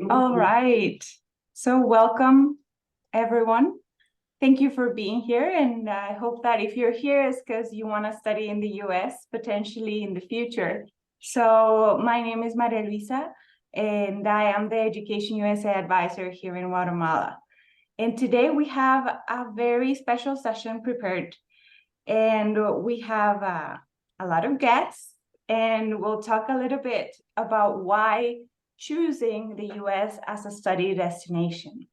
All right. So welcome, everyone. Thank you for being here. And I hope that if you're here, it's because you want to study in the US, potentially in the future. So my name is Maria Luisa, and I am the Education USA advisor here in Guatemala. And today we have a very special session prepared. And we have a lot of guests, and we'll talk a little bit about why choosing the US as a study destination.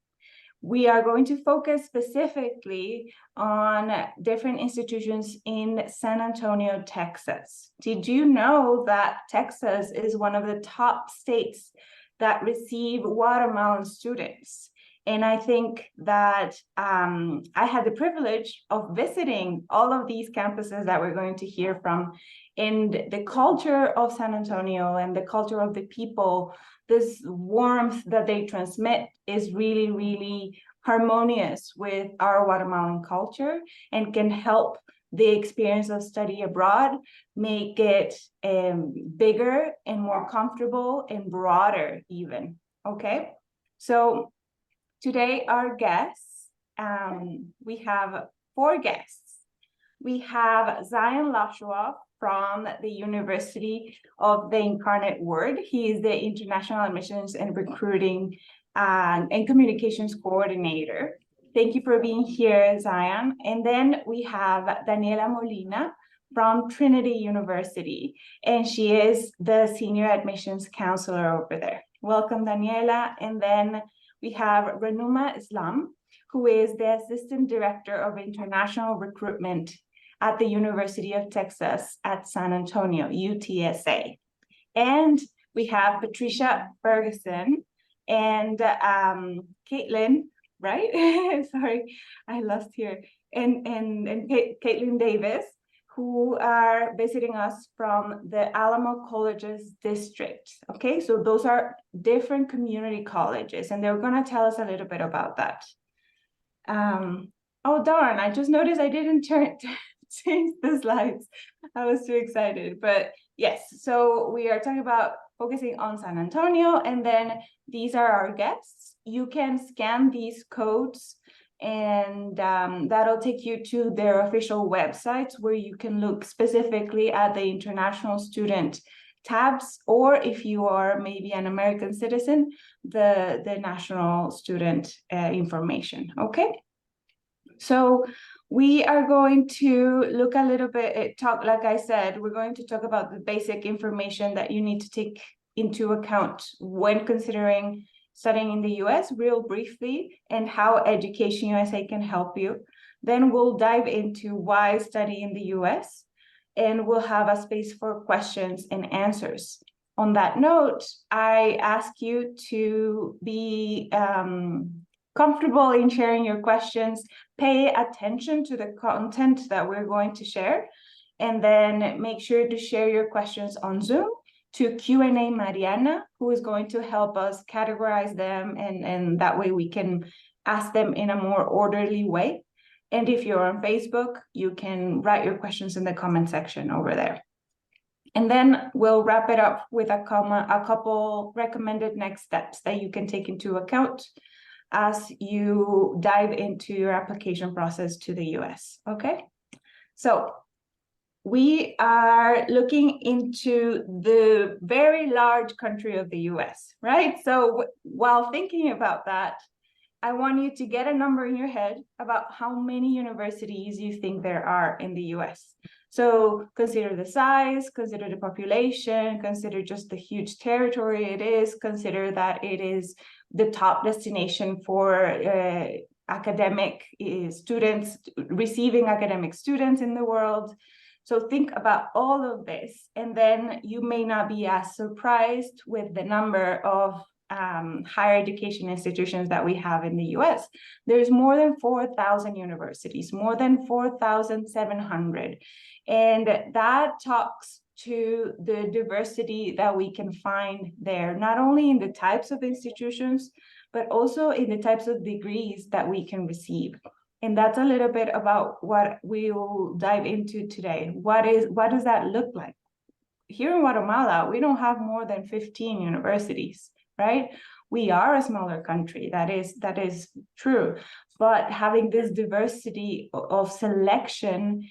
We are going to focus specifically on different institutions in San Antonio, Texas. Did you know that Texas is one of the top states that receive Guatemalan students? And I think that I had the privilege of visiting all of these campuses that we're going to hear from. And the culture of San Antonio and the culture of the people, this warmth that they transmit is really, really harmonious with our Guatemalan culture and can help the experience of study abroad make it bigger and more comfortable and broader even. Okay, so today our guests, we have 4 guests. We have Zion Lashoff from the University of the Incarnate Word. He is the International Admissions and Recruiting and Communications Coordinator. Thank you for being here, Zion. And then we have Daniela Molina from Trinity University, and she is the Senior Admissions Counselor over there. Welcome, Daniela. And then we have Ranuma Islam, who is the Assistant Director of International Recruitment at the University of Texas at San Antonio, UTSA. And we have Patricia Ferguson and Caitlin, right? Sorry, I lost here. And Caitlin Davis, who are visiting us from the Alamo Colleges district. Okay, so those are different community colleges, and they're going to tell us a little bit about that. Oh, darn, I just noticed I didn't change the slides. I was too excited, but yes, so we are talking about focusing on San Antonio, and then these are our guests. You can scan these codes, and that'll take you to their official websites where you can look specifically at the international student tabs, or if you are maybe an American citizen, the national student information. Okay, so we are going to look a little bit, like I said, we're going to talk about the basic information that you need to take into account when considering studying in the US real briefly, and how Education USA can help you. Then we'll dive into why study in the US, and we'll have a space for questions and answers. On that note, I ask you to be comfortable in sharing your questions, pay attention to the content that we're going to share, and then make sure to share your questions on Zoom to Q&A Mariana, who is going to help us categorize them, and that way we can ask them in a more orderly way. And if you're on Facebook, you can write your questions in the comment section over there. And then we'll wrap it up with a couple recommended next steps that you can take into account as you dive into your application process to the US, okay? So we are looking into the very large country of the US, right? So while thinking about that, I want you to get a number in your head about how many universities you think there are in the US. So consider the size, consider the population, consider just the huge territory it is, consider that it is the top destination for academic students, receiving academic students in the world. So think about all of this, and then you may not be as surprised with the number of higher education institutions that we have in the US. There's more than 4,000 universities, more than 4,700. And that talks to the diversity that we can find there, not only in the types of institutions, but also in the types of degrees that we can receive. And that's a little bit about what we will dive into today. What does that look like? Here in Guatemala, we don't have more than 15 universities, right? We are a smaller country, that is true, but having this diversity of selection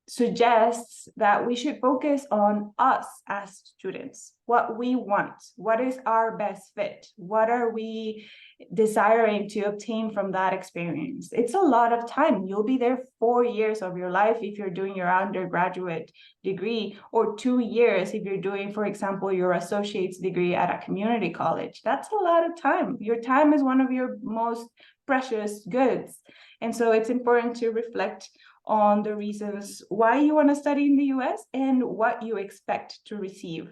suggests that we should focus on us as students, what we want, what is our best fit, what are we desiring to obtain from that experience. It's a lot of time. You'll be there 4 years of your life if you're doing your undergraduate degree, or 2 years if you're doing, for example, your associate's degree at a community college. That's a lot of time. Your time is one of your most precious goods. And so it's important to reflect on the reasons why you want to study in the US and what you expect to receive.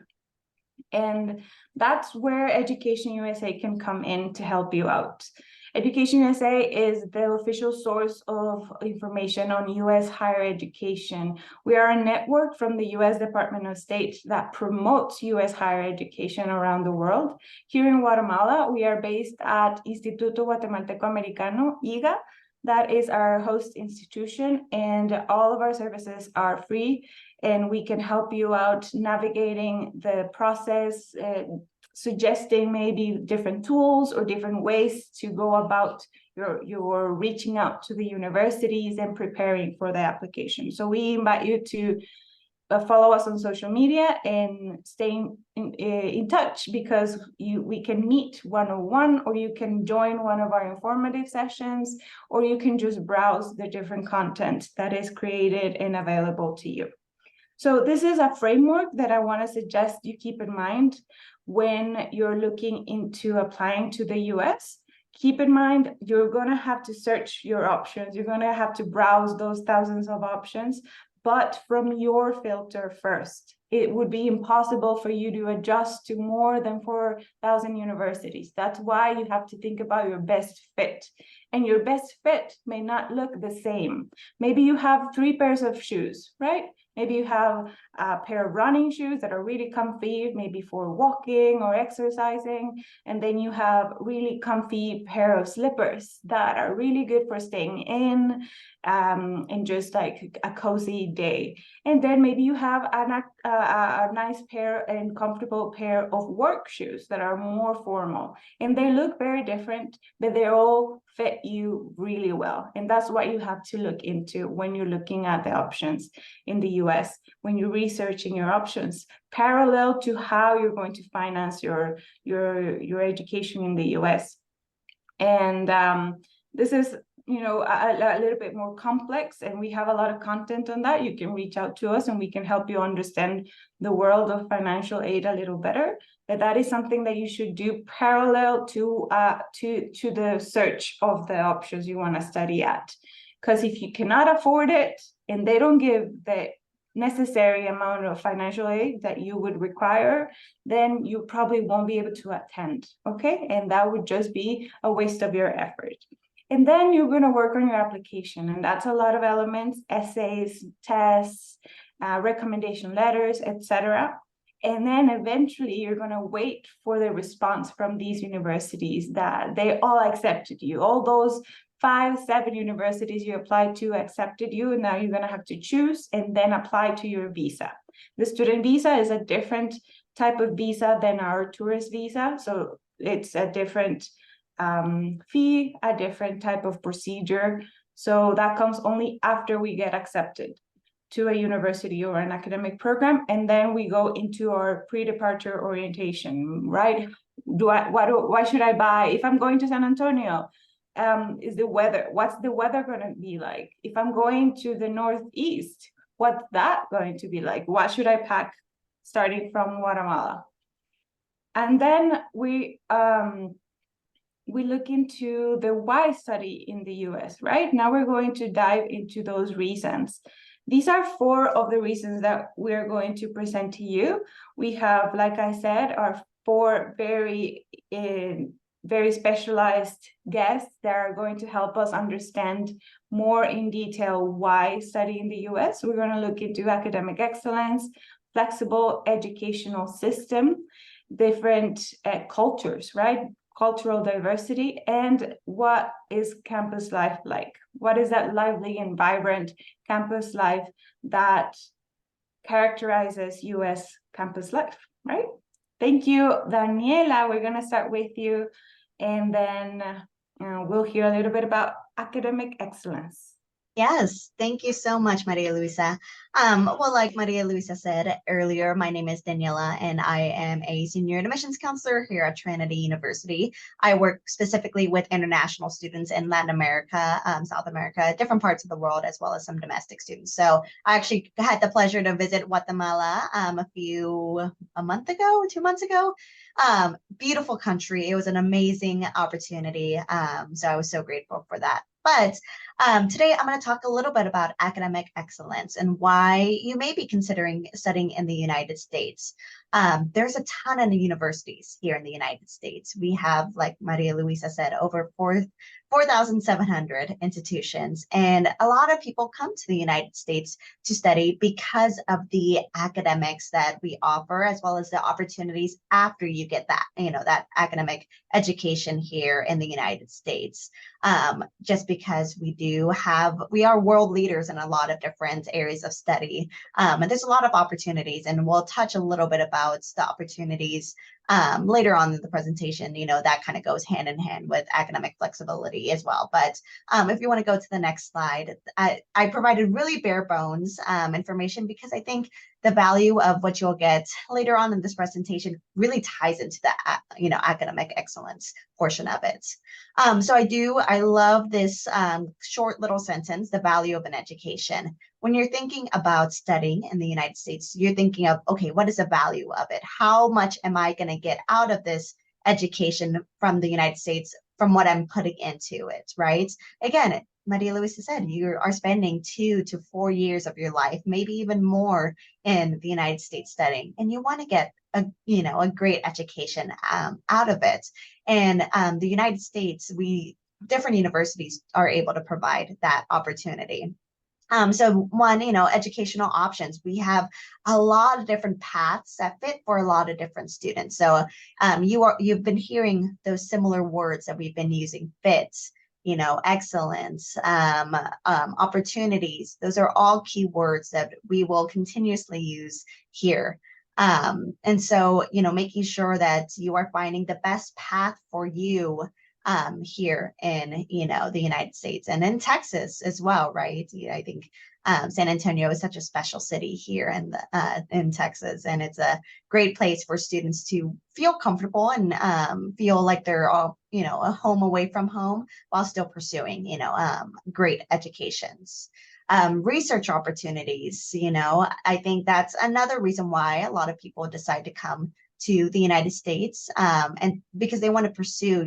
And that's where Education USA can come in to help you out. Education USA is the official source of information on US higher education. We are a network from the US Department of State that promotes US higher education around the world. Here in Guatemala, we are based at Instituto Guatemalteco Americano, IGA. That is our host institution, and all of our services are free, and we can help you out navigating the process, suggesting maybe different tools or different ways to go about your reaching out to the universities and preparing for the application. So we invite you to follow us on social media and stay in touch, because we can meet one-on-one, or you can join one of our informative sessions, or you can just browse the different content that is created and available to you. So this is a framework that I want to suggest you keep in mind when you're looking into applying to the US. Keep in mind, you're going to have to search your options. You're going to have to browse those thousands of options, but from your filter first. It would be impossible for you to adjust to more than 4,000 universities. That's why you have to think about your best fit. And your best fit may not look the same. Maybe you have 3 pairs of shoes, right? Maybe you have a pair of running shoes that are really comfy, maybe for walking or exercising. And then you have really comfy pair of slippers that are really good for staying in and just like a cozy day. And then maybe you have a nice pair and comfortable pair of work shoes that are more formal. And they look very different, but they all fit you really well. And that's what you have to look into when you're looking at the options in the US, when you're researching your options, parallel to how you're going to finance your education in the US. And this is, you know, a little bit more complex, and we have a lot of content on that. You can reach out to us and we can help you understand the world of financial aid a little better. But that is something that you should do parallel to the search of the options you want to study at. Because if you cannot afford it and they don't give the necessary amount of financial aid that you would require, then you probably won't be able to attend, okay? And that would just be a waste of your effort. And then you're going to work on your application, and that's a lot of elements: essays, tests, recommendation letters, etc. And then eventually you're going to wait for the response from these universities that they all accepted you. All those 5-7 universities you applied to accepted you, and now you're going to have to choose and then apply to your visa. The student visa is a different type of visa than our tourist visa, so it's a different fee, a different type of procedure. So that comes only after we get accepted to a university or an academic program, and then we go into our pre-departure orientation, right? Why should I buy if I'm going to San Antonio? Is the weather, what's the weather going to be like? If I'm going to the Northeast, what's that going to be like? What should I pack starting from Guatemala? And then we look into the why study in the US, right? Now we're going to dive into those reasons. These are 4 of the reasons that we're going to present to you. We have, like I said, our 4 very specialized guests that are going to help us understand more in detail why study in the US. We're going to look into academic excellence, flexible educational system, different cultures, right? Cultural diversity, and what is campus life like? What is that lively and vibrant campus life that characterizes US campus life, right? Thank you, Daniela. We're going to start with you, and then we'll hear a little bit about academic excellence. Yes, thank you so much, Maria Luisa. Well, like Maria Luisa said earlier, my name is Daniela, and I am a senior admissions counselor here at Trinity University. I work specifically with international students in Latin America, South America, different parts of the world, as well as some domestic students. So I actually had the pleasure to visit Guatemala a month ago, 2 months ago. Beautiful country. It was an amazing opportunity. So I was so grateful for that. But today, I'm going to talk a little bit about academic excellence and why you may be considering studying in the United States. There's a ton of universities here in the United States. We have, like Maria Luisa said, over 4,700 institutions. And a lot of people come to the United States to study because of the academics that we offer, as well as the opportunities after you get that, that academic education here in the United States. Just because we are world leaders in a lot of different areas of study. And there's a lot of opportunities, and we'll touch a little bit about the opportunities later on in the presentation. That kind of goes hand in hand with academic flexibility as well. But if you want to go to the next slide, I provided really bare bones information because I think the value of what you'll get later on in this presentation really ties into the academic excellence portion of it. So I love this short little sentence, the value of an education. When you're thinking about studying in the United States, you're thinking of, okay, what is the value of it? How much am I going to get out of this education from the United States from what I'm putting into it, right? Again, Maria Luisa said, you are spending 2 to 4 years of your life, maybe even more in the United States studying, and you want to get a great education out of it. And the United States, different universities are able to provide that opportunity. So one, educational options. We have a lot of different paths that fit for a lot of different students. So you've been hearing those similar words that we've been using: fits, excellence, opportunities. Those are all key words that we will continuously use here. And so, making sure that you are finding the best path for you here in, the United States and in Texas as well, right? I think San Antonio is such a special city here in Texas, and it's a great place for students to feel comfortable and feel like they're all, a home away from home while still pursuing, great educations. Research opportunities, I think that's another reason why a lot of people decide to come to the United States, and because they want to pursue,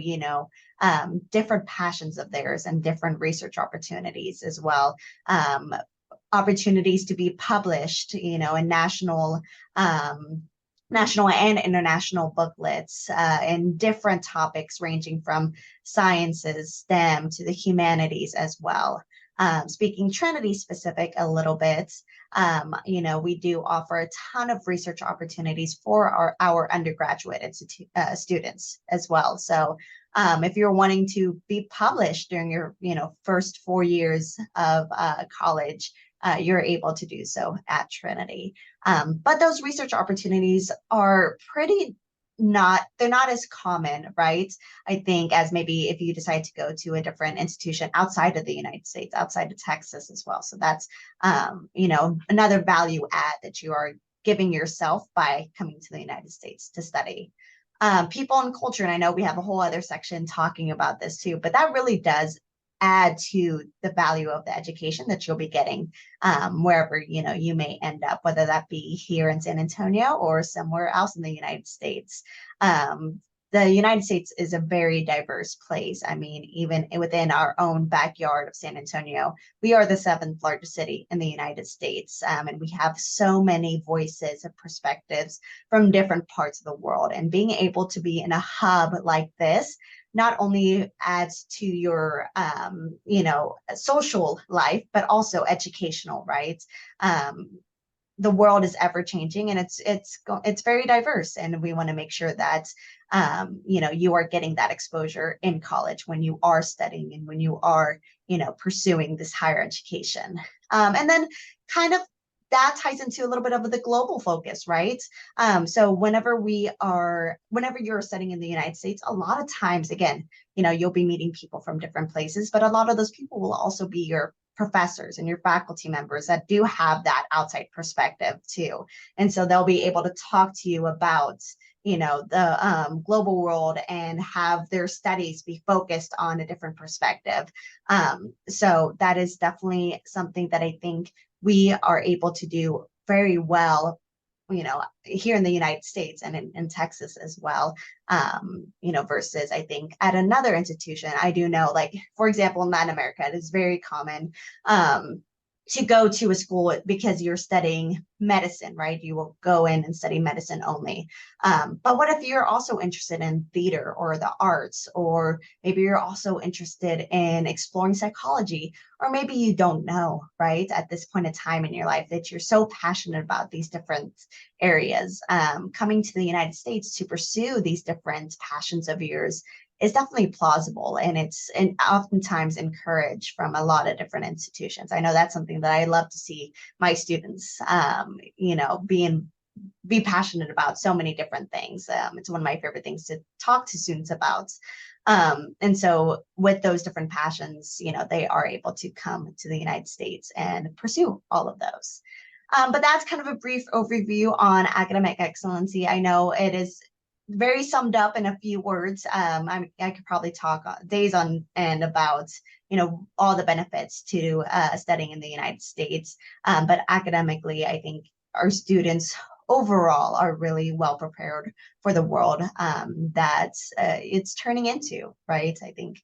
different passions of theirs and different research opportunities as well. Opportunities to be published, in national and international booklets in different topics ranging from sciences, STEM, to the humanities as well. Speaking Trinity specific a little bit, we do offer a ton of research opportunities for our undergraduate students as well. So if you're wanting to be published during your, first 4 years of college, you're able to do so at Trinity. But those research opportunities are they're not as common, right? I think as maybe if you decide to go to a different institution outside of the United States, outside of Texas as well. So that's, another value add that you are giving yourself by coming to the United States to study. People and culture, and I know we have a whole other section talking about this too, but that really does add to the value of the education that you'll be getting wherever you may end up, whether that be here in San Antonio or somewhere else in the United States. The United States is a very diverse place. I mean, even within our own backyard of San Antonio, we are the 7th largest city in the United States. And we have so many voices and perspectives from different parts of the world. And being able to be in a hub like this not only adds to your, social life, but also educational, right? The world is ever changing, and it's very diverse, and we want to make sure that you are getting that exposure in college when you are studying and when you are pursuing this higher education. And then kind of that ties into a little bit of the global focus, right? So whenever you're studying in the United States, a lot of times, again, you'll be meeting people from different places, but a lot of those people will also be your professors and your faculty members that do have that outside perspective too. And so they'll be able to talk to you about the global world and have their studies be focused on a different perspective. So that is definitely something that I think we are able to do very well, here in the United States and in Texas as well. Versus I think at another institution, I do know, like, for example, in Latin America, it is very common to go to a school because you're studying medicine, right? You will go in and study medicine only. But what if you're also interested in theater or the arts, or maybe you're also interested in exploring psychology, or maybe you don't know, right? At this point in time in your life that you're so passionate about these different areas. Coming to the United States to pursue these different passions of yours is definitely plausible, and it's oftentimes encouraged from a lot of different institutions. I know that's something that I love to see my students, be passionate about so many different things. It's one of my favorite things to talk to students about. And so with those different passions, they are able to come to the United States and pursue all of those. But that's kind of a brief overview on academic excellency. I know it is very summed up in a few words. I could probably talk days on end about all the benefits to studying in the United States. But academically, I think our students overall are really well prepared for the world that it's turning into, right? I think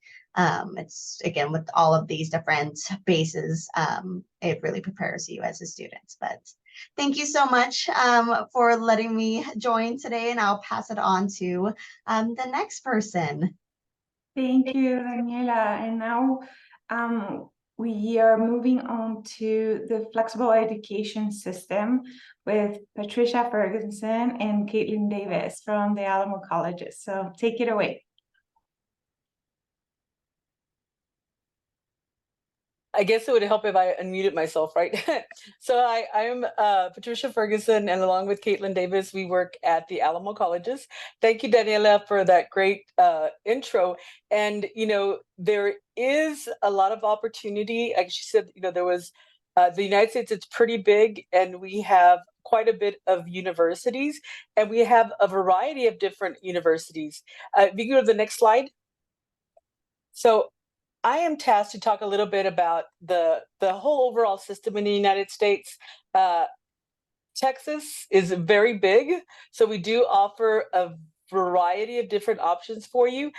it's, again, with all of these different bases, it really prepares you as a student. But thank you so much for letting me join today, and I'll pass it on to the next person. Thank you, Daniela. And now we are moving on to the flexible education system with Patricia Ferguson and Caitlin Davis from the Alamo Colleges. So take it away. I guess it would help if I unmuted myself, right? So I'm Patricia Ferguson, and along with Caitlin Davis, we work at the Alamo Colleges. Thank you, Daniela, for that great intro. And, there is a lot of opportunity. Like she said, there was the United States, it's pretty big, and we have quite a bit of universities, and we have a variety of different universities. If you can go to the next slide. So I am tasked to talk a little bit about the whole overall system in the United States. Texas is very big, so we do offer a variety of different options for you.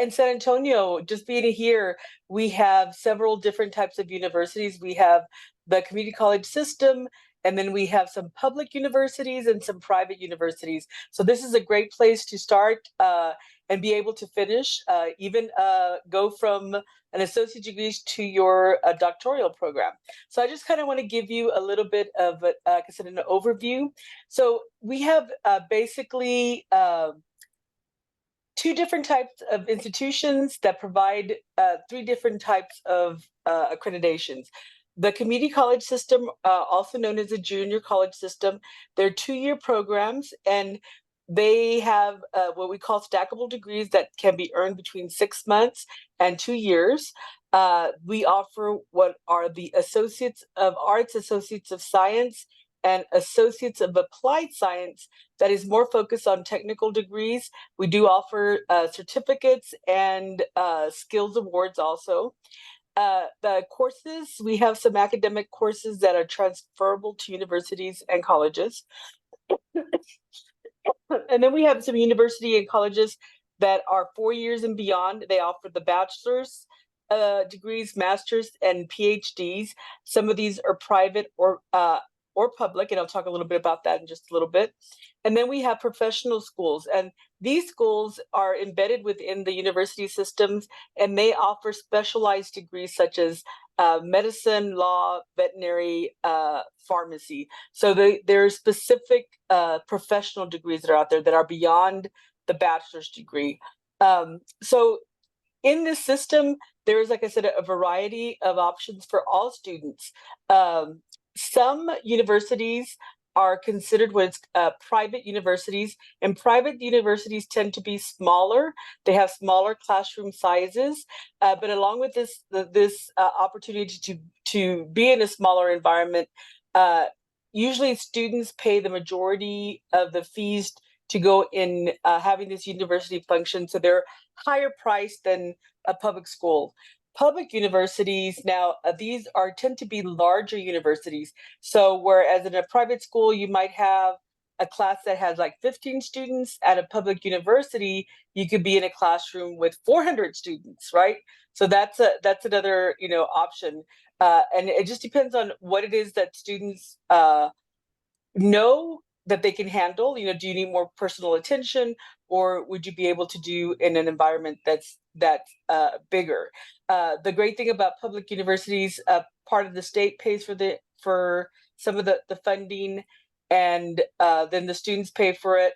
In San Antonio, just being here, we have several different types of universities. We have the community college system, and then we have some public universities and some private universities. So this is a great place to start and be able to finish, even go from an associate degree to your doctoral program. So I just kind of want to give you a little bit of, like I said, an overview. So we have basically two different types of institutions that provide three different types of accreditations. The community college system, also known as a junior college system, they're 2-year programs, and they have what we call stackable degrees that can be earned between 6 months and 2 years. We offer what are the Associates of Arts, Associates of Science, and Associates of Applied Science that is more focused on technical degrees. We do offer certificates and skills awards also. The courses, we have some academic courses that are transferable to universities and colleges. And then we have some university and colleges that are 4 years and beyond. They offer the bachelor's degrees, master's, and PhDs. Some of these are private or public, and I'll talk a little bit about that in just a little bit. And then we have professional schools, and these schools are embedded within the university systems, and they offer specialized degrees such as medicine, law, veterinary, pharmacy. So there are specific professional degrees that are out there that are beyond the bachelor's degree. So in this system, there is, like I said, a variety of options for all students. some universities are considered what's private universities, and private universities tend to be smaller. They have smaller classroom sizes, but along with this opportunity to be in a smaller environment, usually students pay the majority of the fees to go in having this university function, so they're higher priced than a public school. Public universities now, these tend to be larger universities. So whereas in a private school, you might have a class that has like 15 students, at a public university, you could be in a classroom with 400 students, right? So that's another, option. And it just depends on what it is that students know that they can handle. Do you need more personal attention, or would you be able to do in an environment that's bigger? The great thing about public universities, part of the state pays for some of the funding, and then the students pay for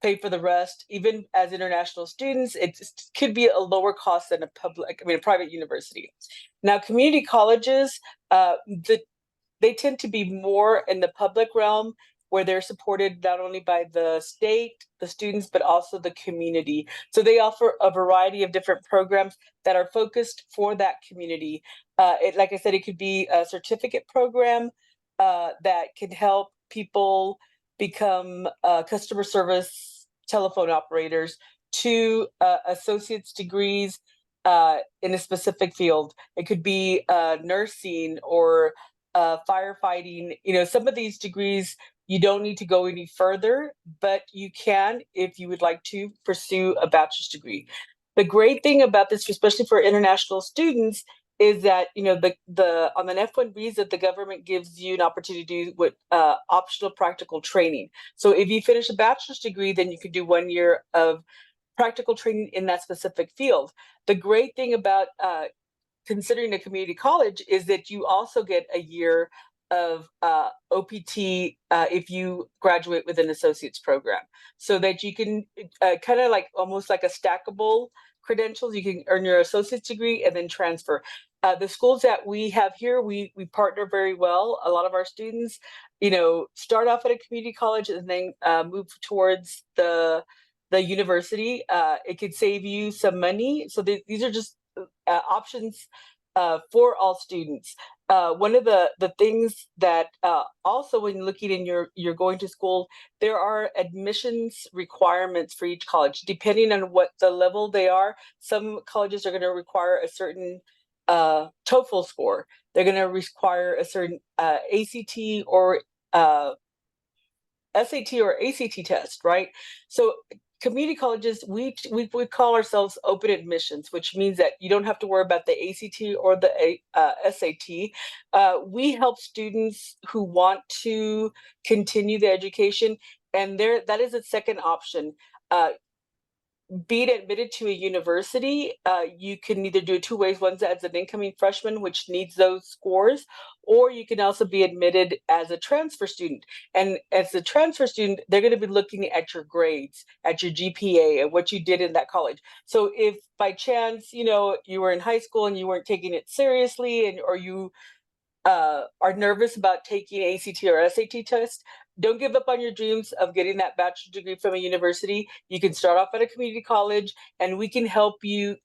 the rest. Even as international students, it could be a lower cost than a private university. Now, community colleges, they tend to be more in the public realm, where they're supported not only by the state, the students, but also the community. So they offer a variety of different programs that are focused for that community. Like I said, it could be a certificate program that can help people become customer service telephone operators, to associate's degrees in a specific field. It could be nursing or firefighting. Some of these degrees, you don't need to go any further, but you can, if you would like to pursue a bachelor's degree. The great thing about this, especially for international students, is that the on an F1 visa, the government gives you an opportunity to do what optional practical training. So if you finish a bachelor's degree, then you can do 1 year of practical training in that specific field. The great thing about considering a community college is that you also get a year of OPT if you graduate with an associate's program, so that you can kind of like almost like a stackable credentials. You can earn your associate's degree and then transfer. The schools that we have here, we partner very well. A lot of our students, start off at a community college and then move towards the university. It could save you some money. So these are just options for all students. One of the things that also, when looking in you're going to school, there are admissions requirements for each college, depending on what the level they are. Some colleges are going to require a certain TOEFL score. They're going to require a certain ACT or SAT or ACT test, right? So community colleges, we call ourselves open admissions, which means that you don't have to worry about the ACT or the SAT. We help students who want to continue the education, and that is a second option. Being admitted to a university, you can either do it two ways. One's as an incoming freshman, which needs those scores, or you can also be admitted as a transfer student. And as a transfer student, they're going to be looking at your grades, at your GPA, and what you did in that college. So if by chance, you were in high school and you weren't taking it seriously, or you are nervous about taking ACT or SAT test, don't give up on your dreams of getting that bachelor's degree from a university. You can start off at a community college, and we can help you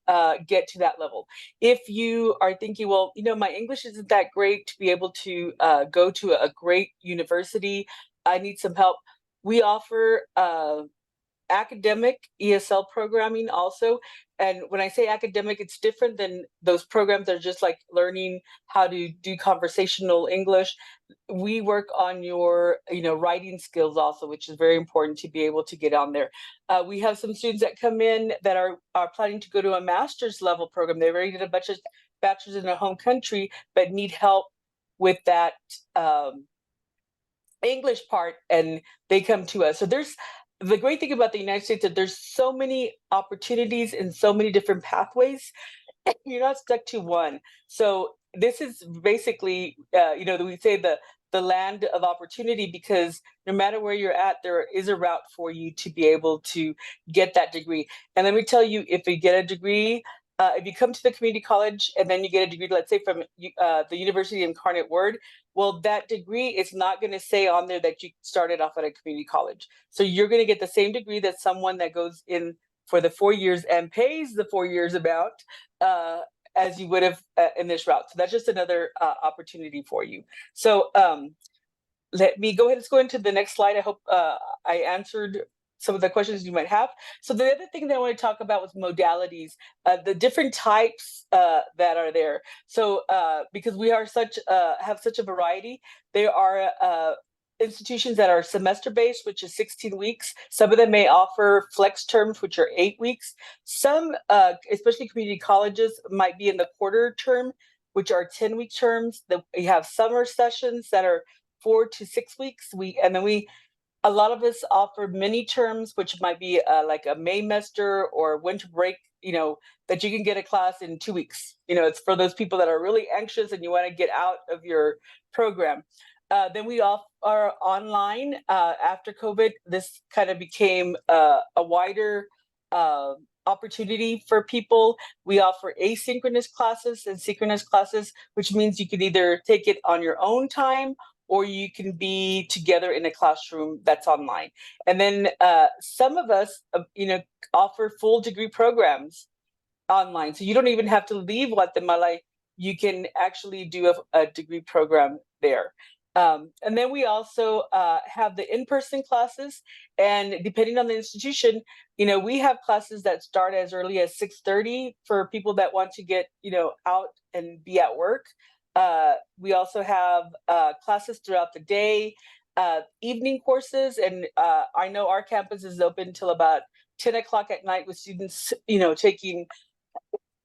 get to that level. If you are thinking, well, my English isn't that great to be able to go to a great university, I need some help. We offer academic ESL programming also. And when I say academic, it's different than those programs that are just like learning how to do conversational English. We work on your writing skills also, which is very important to be able to get on there. We have some students that come in that are planning to go to a master's level program. They already did a bunch of bachelor's in their home country, but need help with that English part, and they come to us. So there's the great thing about the United States, that there's so many opportunities and so many different pathways. You're not stuck to one. So this is basically, we say the land of opportunity, because no matter where you're at, there is a route for you to be able to get that degree. And let me tell you, if you get a degree, if you come to the community college and then you get a degree, let's say from the University of Incarnate Word, Well, that degree is not going to say on there that you started off at a community college. So you're going to get the same degree that someone that goes in for the 4 years and pays the 4 years amount as you would have in this route. So that's just another opportunity for you. So let me go ahead and go into the next slide. I hope I answered some of the questions you might have. So the other thing that I want to talk about was modalities, the different types that are there. So because we are have such a variety, there are institutions that are semester-based, which is 16 weeks. Some of them may offer flex terms, which are 8 weeks. Some, especially community colleges, might be in the quarter term, which are 10-week terms. We have summer sessions that are 4 to 6 weeks. A lot of us offer mini terms, which might be like a Maymester or winter break, that you can get a class in 2 weeks. It's for those people that are really anxious and you want to get out of your program. Then we are online. After COVID, this kind of became a wider opportunity for people. We offer asynchronous classes and synchronous classes, which means you can either take it on your own time or you can be together in a classroom that's online. And then some of us, offer full degree programs online. So you don't even have to leave Guatemala. You can actually do a degree program there. And then we also have the in-person classes, and depending on the institution, we have classes that start as early as 6:30 for people that want to get, out and be at work. We also have classes throughout the day, evening courses, and I know our campus is open till about 10 o'clock at night with students, taking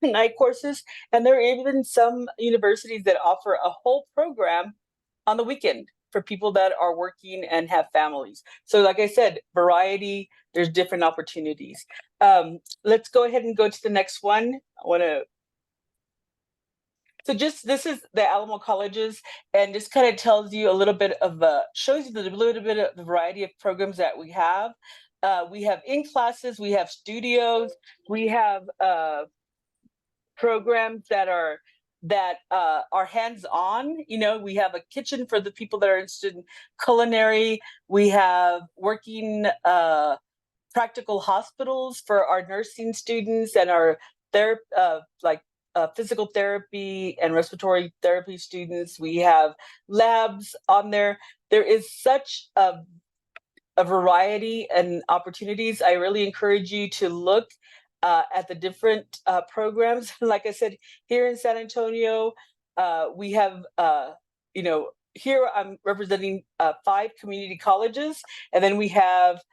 night courses. And there are even some universities that offer a whole program on the weekend for people that are working and have families. So like I said, variety, there's different opportunities. Let's go ahead and go to the next one. So this is the Alamo Colleges, and this kind of tells you a little bit of, shows you a little bit of the variety of programs that we have. We have in-classes, we have studios, we have programs that are hands-on. We have a kitchen for the people that are interested in culinary. We have working practical hospitals for our nursing students and our physical therapy and respiratory therapy students. We have labs on there. There is such a variety and opportunities. I really encourage you to look at the different programs. Like I said, here in San Antonio, we have, here I'm representing 5 community colleges, and then we have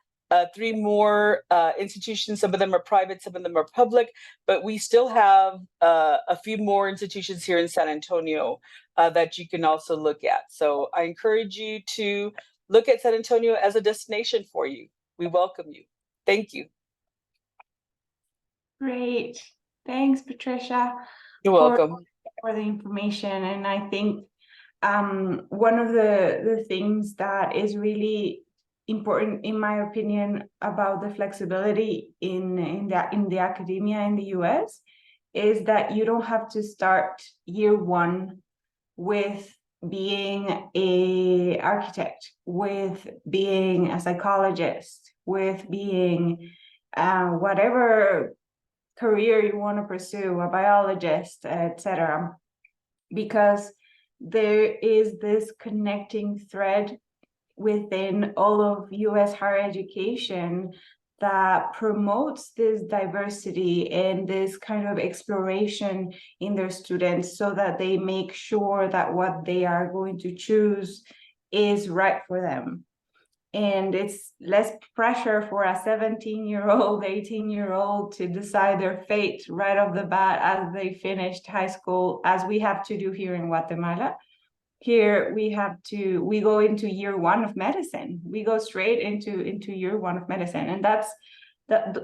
3 more institutions. Some of them are private, some of them are public, but we still have a few more institutions here in San Antonio that you can also look at. So I encourage you to look at San Antonio as a destination for you. We welcome you. Thank you. Great. Thanks, Patricia. You're welcome. For the information. And I think one of the things that is really important, in my opinion, about the flexibility in the academia in the US is that you don't have to start year 1 with being an architect, with being a psychologist, with being whatever career you want to pursue, a biologist, etc., because there is this connecting thread within all of US higher education that promotes this diversity and this kind of exploration in their students, so that they make sure that what they are going to choose is right for them. And it's less pressure for a 17-year-old, 18-year-old to decide their fate right off the bat as they finished high school, as we have to do here in Guatemala. Here we go into year 1 of medicine. We go straight into year 1 of medicine. And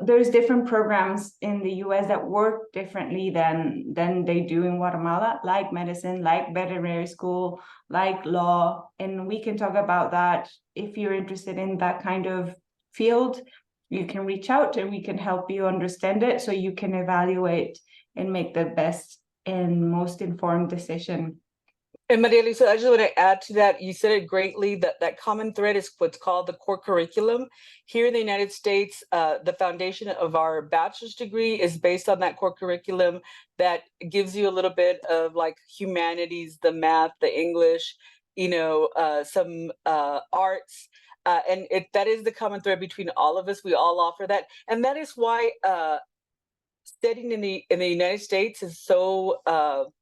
there's different programs in the US that work differently than they do in Guatemala, like medicine, like veterinary school, like law. And we can talk about that. If you're interested in that kind of field, you can reach out and we can help you understand it so you can evaluate and make the best and most informed decision. And Maria Lisa, I just want to add to that. You said it greatly, that common thread is what's called the core curriculum. Here in the United States, the foundation of our bachelor's degree is based on that core curriculum that gives you a little bit of like humanities, the math, the English, some arts. And that is the common thread between all of us. We all offer that. And that is why studying in the United States is so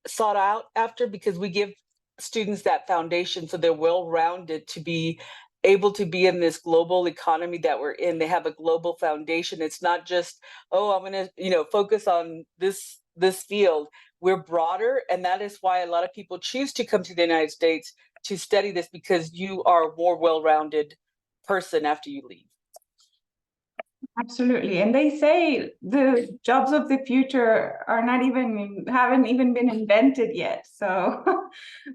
sought out after, because we give students that foundation so they're well-rounded to be able to be in this global economy that we're in. They have a global foundation. It's not just, oh, I'm going to focus on this field. We're broader, and that is why a lot of people choose to come to the United States to study this, because you are a more well-rounded person after you leave. Absolutely. And they say the jobs of the future haven't even been invented yet. So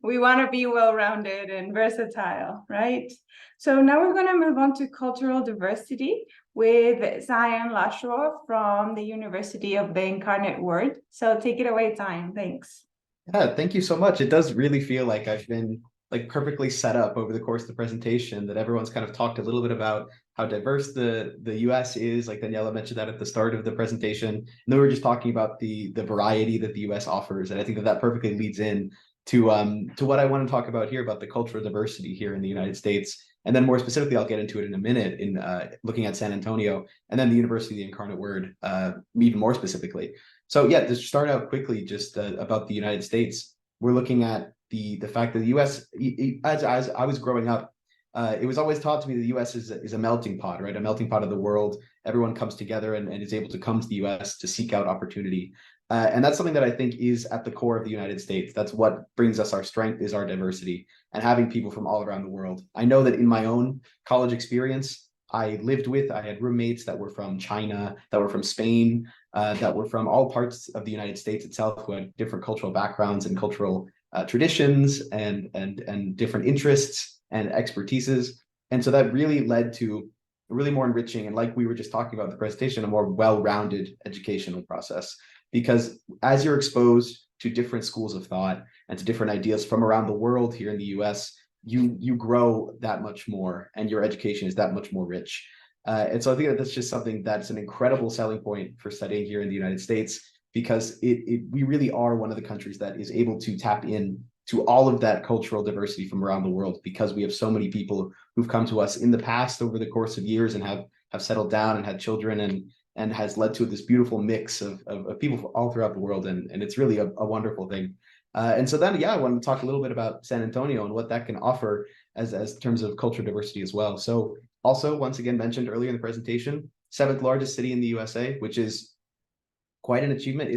we want to be well-rounded and versatile, right? So now we're going to move on to cultural diversity with Zion Lashaw from the University of the Incarnate Word. So take it away, Zion. Thanks. Yeah, thank you so much. It does really feel like I've been like perfectly set up over the course of the presentation, that everyone's kind of talked a little bit about how diverse the US is, like Daniela mentioned that at the start of the presentation. And then we were just talking about the variety that the US offers. And I think that perfectly leads in to what I want to talk about here, about the cultural diversity here in the United States. And then more specifically, I'll get into it in a minute in looking at San Antonio and then the University of the Incarnate Word, even more specifically. So yeah, to start out quickly, just about the United States, we're looking at the fact that the U.S. As I was growing up, it was always taught to me the U.S. is a melting pot, right? A melting pot of the world. Everyone comes together and is able to come to the U.S. to seek out opportunity. And that's something that I think is at the core of the United States. That's what brings us our strength, is our diversity and having people from all around the world. I know that in my own college experience, I had roommates that were from China, that were from Spain, that were from all parts of the United States itself, who had different cultural backgrounds and cultural traditions and different interests and expertises. And so that really led to a really more enriching, and like we were just talking about in the presentation, a more well-rounded educational process. Because as you're exposed to different schools of thought and to different ideas from around the world here in the US, you grow that much more, and your education is that much more rich. And so I think that's just something that's an incredible selling point for studying here in the United States, because we really are one of the countries that is able to tap in to all of that cultural diversity from around the world, because we have so many people who've come to us in the past over the course of years and have settled down and had children, and has led to this beautiful mix of people all throughout the world. And it's really a wonderful thing. And so then, yeah, I want to talk a little bit about San Antonio and what that can offer as terms of cultural diversity as well. So also, once again, mentioned earlier in the presentation, 7th largest city in the USA, which is quite an achievement.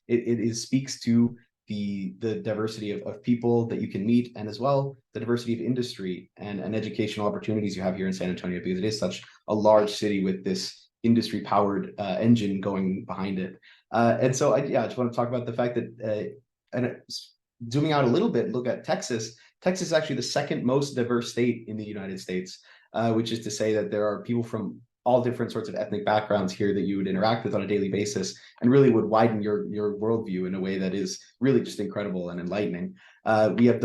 It speaks to the diversity of people that you can meet, and as well the diversity of industry and educational opportunities you have here in San Antonio, because it is such a large city with this industry powered engine going behind it. And so I just want to talk about the fact that and zooming out a little bit, look at Texas. Texas is actually the second most diverse state in the United States, which is to say that there are people from all different sorts of ethnic backgrounds here that you would interact with on a daily basis, and really would widen your worldview in a way that is really just incredible and enlightening. We have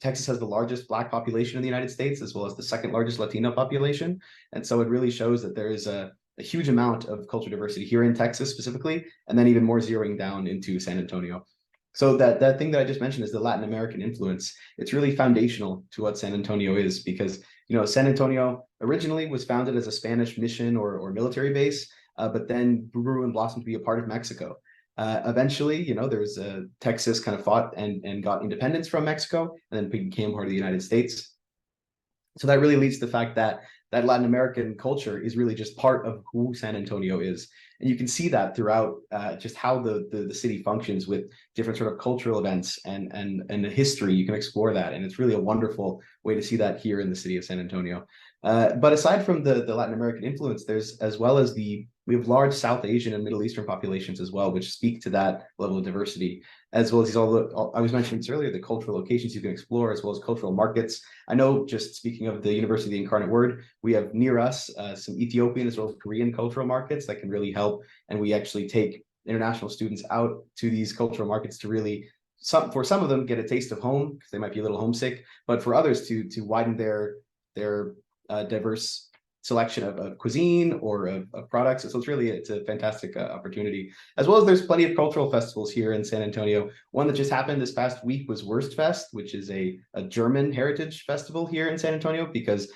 Texas has the largest Black population in the United States, as well as the second largest Latino population. And so it really shows that there is a huge amount of cultural diversity here in Texas specifically, and then even more zeroing down into San Antonio. So that thing that I just mentioned is the Latin American influence. It's really foundational to what San Antonio is, because San Antonio originally was founded as a Spanish mission or military base, but then grew and blossomed to be a part of Mexico. Eventually, there was Texas kind of fought and got independence from Mexico, and then became part of the United States. So that really leads to the fact that Latin American culture is really just part of who San Antonio is. And you can see that throughout just how the city functions with different sort of cultural events and the history. You can explore that. And it's really a wonderful way to see that here in the city of San Antonio. But aside from the Latin American influence, there's as well as we have large South Asian and Middle Eastern populations as well, which speak to that level of diversity, as well as I was mentioning this earlier, the cultural locations you can explore, as well as cultural markets. I know, just speaking of the University of the Incarnate Word, we have near us some Ethiopian as well as Korean cultural markets that can really help. And we actually take international students out to these cultural markets to really for some of them get a taste of home because they might be a little homesick, but for others to widen their diverse selection of cuisine or of products. So it's a fantastic opportunity. As well as there's plenty of cultural festivals here in San Antonio. One that just happened this past week was Wurstfest, which is a German heritage festival here in San Antonio, because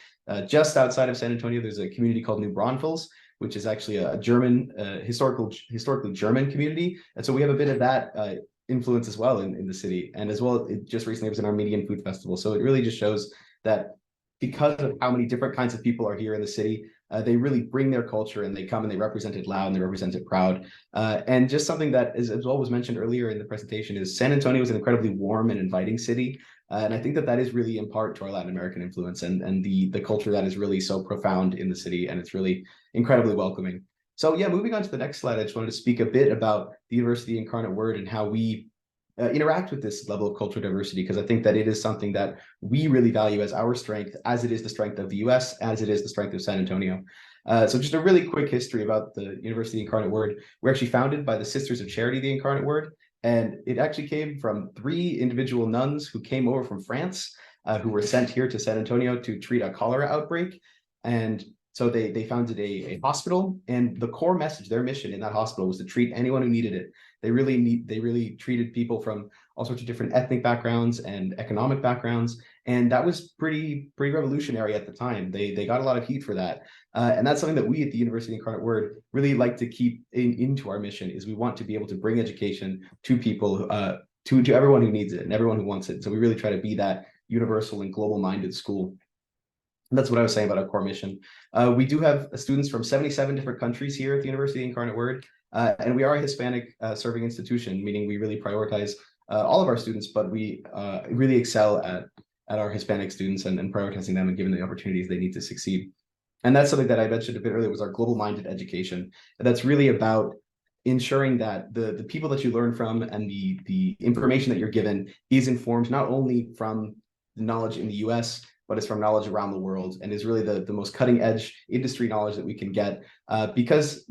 just outside of San Antonio, there's a community called New Braunfels, which is actually a German, historically German community. And so we have a bit of that influence as well in the city. And as well, it just recently was an Armenian food festival. So it really just shows that because of how many different kinds of people are here in the city, they really bring their culture and they come and they represent it loud and they represent it proud. And just something that is, as well was mentioned earlier in the presentation, is San Antonio is an incredibly warm and inviting city. And I think that is really in part to our Latin American influence and the culture that is really so profound in the city. And it's really incredibly welcoming. So yeah, moving on to the next slide, I just wanted to speak a bit about the University Incarnate Word and how we interact with this level of cultural diversity, because I think that it is something that we really value as our strength, as it is the strength of the US, as it is the strength of San Antonio. So just a really quick history about the University Incarnate Word. We're actually founded by the Sisters of Charity, the Incarnate Word, and it actually came from 3 individual nuns who came over from France, who were sent here to San Antonio to treat a cholera outbreak. And so they founded a hospital, and the core message, their mission in that hospital, was to treat anyone who needed it. They really treated people from all sorts of different ethnic backgrounds and economic backgrounds, and that was pretty revolutionary at the time. They got a lot of heat for that, and that's something that we at the University Incarnate Word really like to keep into our mission. Is we want to be able to bring education to people, to everyone who needs it and everyone who wants it. So we really try to be that universal and global-minded school. And that's what I was saying about our core mission. We do have students from 77 different countries here at the University Incarnate Word, and we are a Hispanic serving institution, meaning we really prioritize all of our students, but we really excel at our Hispanic students and prioritizing them and giving them the opportunities they need to succeed. And that's something that I mentioned a bit earlier, was our global-minded education. And that's really about ensuring that the people that you learn from and the information that you're given is informed not only from the knowledge in the US, but it's from knowledge around the world, and is really the most cutting edge industry knowledge that we can get, because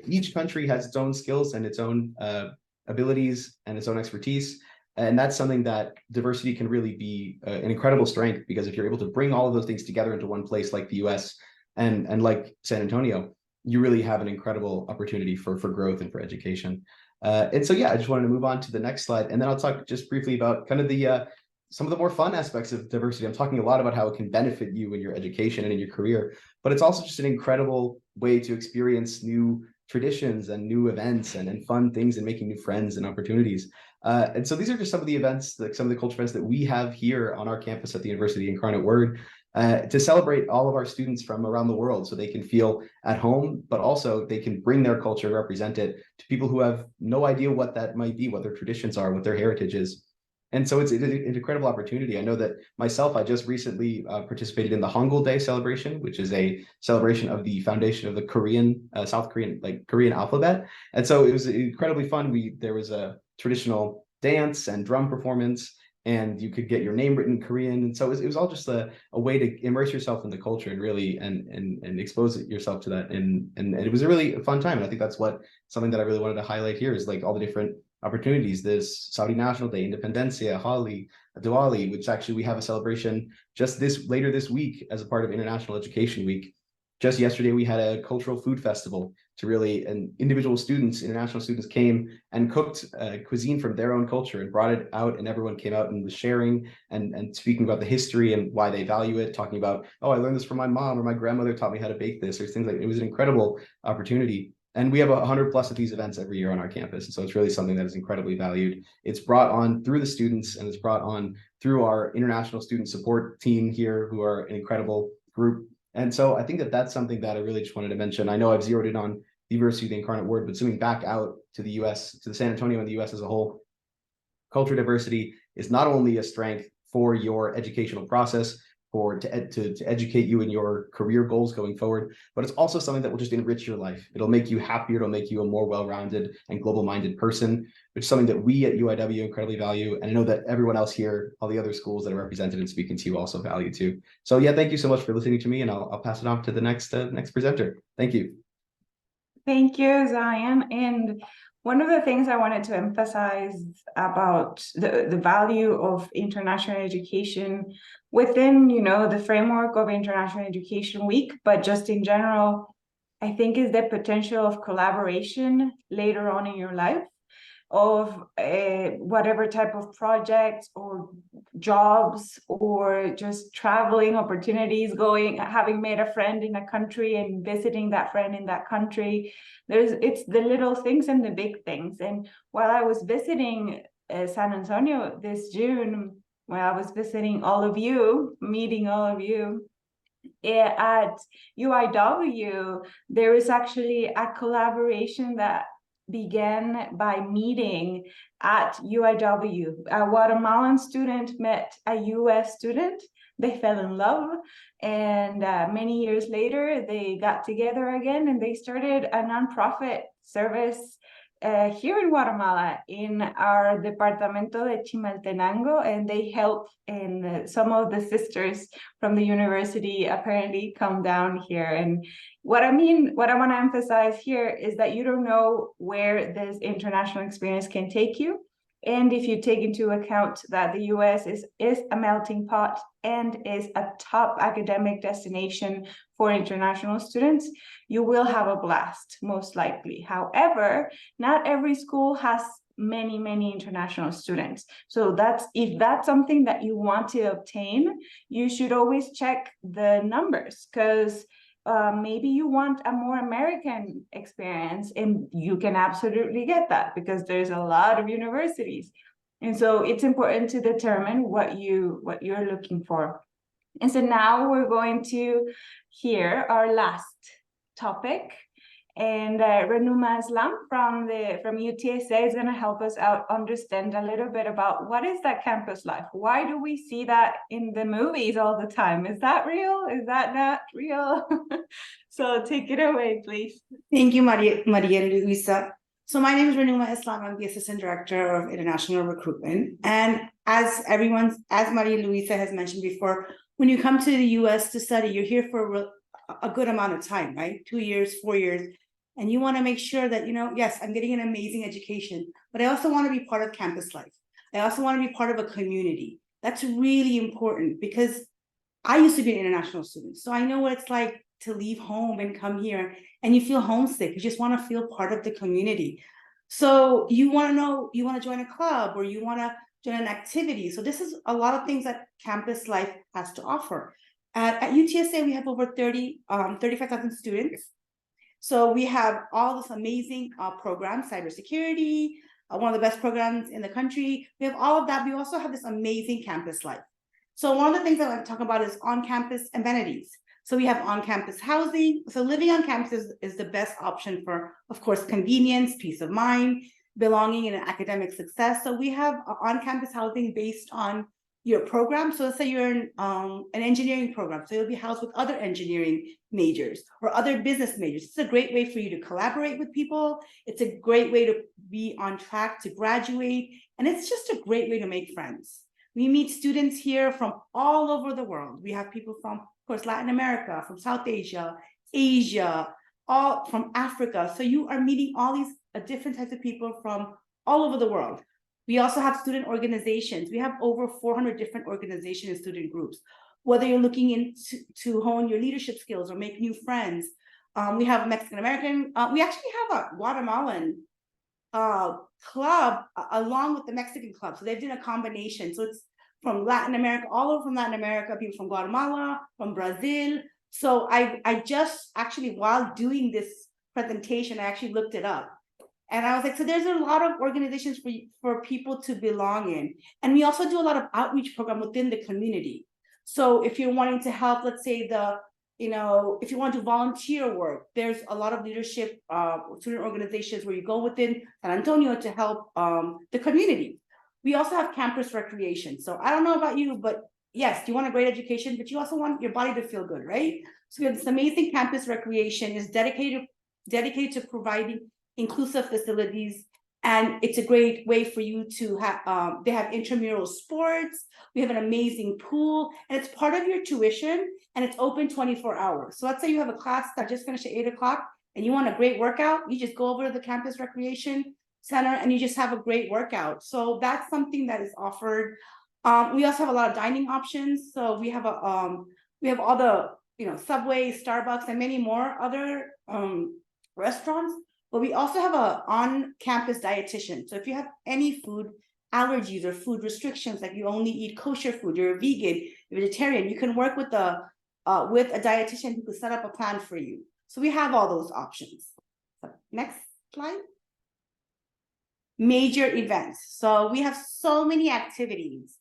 each country has its own skills and its own abilities and its own expertise. And that's something that diversity can really be an incredible strength, because if you're able to bring all of those things together into one place like the US and like San Antonio, you really have an incredible opportunity for growth and for education. And so, yeah, I just wanted to move on to the next slide, and then I'll talk just briefly about kind of some of the more fun aspects of diversity. I'm talking a lot about how it can benefit you in your education and in your career, but it's also just an incredible way to experience new traditions and new events and fun things and making new friends and opportunities. And so these are just some of the events, like some of the culture events that we have here on our campus at the University Incarnate Word, to celebrate all of our students from around the world, so they can feel at home, but also they can bring their culture, represent it to people who have no idea what that might be, what their traditions are, what their heritage is. And so it's an incredible opportunity. I know that myself, I just recently participated in the Hangul Day celebration, which is a celebration of the foundation of the Korean, South Korean, Korean alphabet. And so it was incredibly fun. There was a traditional dance and drum performance, and you could get your name written in Korean. And so it was all just a way to immerse yourself in the culture and really and expose yourself to that. And it was a really fun time. And I think that's something that I really wanted to highlight here, is like all the different opportunities. This Saudi National Day, Independencia, Holi, Diwali, which actually we have a celebration just later this week as a part of International Education Week. Just yesterday, we had a cultural food festival and individual students, international students, came and cooked cuisine from their own culture and brought it out, and everyone came out and was sharing and speaking about the history and why they value it, talking about, oh, I learned this from my mom, or my grandmother taught me how to bake this, or things like that. It was an incredible opportunity. And we have 100+ of these events every year on our campus. And so it's really something that is incredibly valued. It's brought on through the students, and it's brought on through our international student support team here, who are an incredible group. And so I think that's something that I really just wanted to mention. I know I've zeroed in on the University of the Incarnate Word, but zooming back out to the US, to the San Antonio and the US as a whole, culture diversity is not only a strength for your educational process, to educate you in your career goals going forward, but it's also something that will just enrich your life. It'll make you happier. It'll make you a more well-rounded and global-minded person, which is something that we at UIW incredibly value. And I know that everyone else here, all the other schools that are represented and speaking to you, also value too. So yeah, thank you so much for listening to me, and I'll pass it off to the next presenter. Thank you. Thank you, Zion. And one of the things I wanted to emphasize about the value of international education within, the framework of International Education Week, but just in general, I think is the potential of collaboration later on in your life, of whatever type of projects or jobs or just traveling opportunities, having made a friend in a country and visiting that friend in that country. It's the little things and the big things. And while I was visiting San Antonio this June, while I was visiting all of you, meeting all of you, at UIW, there is actually a collaboration that began by meeting at UIW. A Guatemalan student met a US student. They fell in love, and many years later, they got together again and they started a nonprofit service here in Guatemala, in our Departamento de Chimaltenango, and they help, and some of the sisters from the university apparently come down here. And what I want to emphasize here is that you don't know where this international experience can take you. And if you take into account that the US is a melting pot and is a top academic destination for international students, you will have a blast, most likely. However, not every school has many international students. So if that's something that you want to obtain, you should always check the numbers, because maybe you want a more American experience, and you can absolutely get that because there's a lot of universities. And so it's important to determine what you're looking for. And so now we're going to hear our last topic. And Renuma Islam from UTSA is going to help us out understand a little bit about what is that campus life? Why do we see that in the movies all the time? Is that real? Is that not real? So take it away, please. Thank you, Maria Luisa. So my name is Renuma Islam. I'm the Assistant Director of International Recruitment. And as Maria Luisa has mentioned before, when you come to the US to study, you're here for a good amount of time, right? 2 years, 4 years. And you want to make sure that, yes, I'm getting an amazing education, but I also want to be part of campus life. I also want to be part of a community. That's really important, because I used to be an international student. So I know what it's like to leave home and come here, and you feel homesick. You just want to feel part of the community. So you want to join a club, or you want to join an activity. So this is a lot of things that campus life has to offer. At UTSA, we have over 35,000 students. So we have all this amazing programs, cybersecurity, one of the best programs in the country. We have all of that. We also have this amazing campus life. So one of the things I want to talk about is on-campus amenities. So we have on-campus housing. So living on campus is the best option for, of course, convenience, peace of mind, belonging, and academic success. So we have on-campus housing based on your program. So let's say you're in an engineering program. So you'll be housed with other engineering majors or other business majors. It's a great way for you to collaborate with people. It's a great way to be on track to graduate. And it's just a great way to make friends. We meet students here from all over the world. We have people from, of course, Latin America, from South Asia, all from Africa. So you are meeting all these different types of people from all over the world. We also have student organizations. We have over 400 different organizations and student groups. Whether you're looking to hone your leadership skills or make new friends, we have Mexican American. We actually have a Guatemalan club along with the Mexican club. So they've done a combination. So it's from Latin America, all over from Latin America, people from Guatemala, from Brazil. So I just actually, while doing this presentation, I actually looked it up. And I was like, so there's a lot of organizations for people to belong in. And we also do a lot of outreach program within the community. So if you're wanting to help, let's say if you want to volunteer work, there's a lot of leadership student organizations where you go within San Antonio to help the community. We also have campus recreation. So I don't know about you, but yes, you want a great education, but you also want your body to feel good, right? So we have this amazing campus recreation is dedicated to providing inclusive facilities, and it's a great way for you to have, they have intramural sports, we have an amazing pool, and it's part of your tuition, and it's open 24 hours. So let's say you have a class that just finished at 8 o'clock, and you want a great workout, you just go over to the campus recreation, center, and you just have a great workout. So that's something that is offered. We also have a lot of dining options. So we have all the, Subway, Starbucks, and many more other restaurants. But we also have a on-campus dietitian. So if you have any food allergies or food restrictions, like you only eat kosher food, you're a vegan, you're vegetarian, you can work with a dietitian who can set up a plan for you. So we have all those options. So next slide. Major events. So we have so many activities.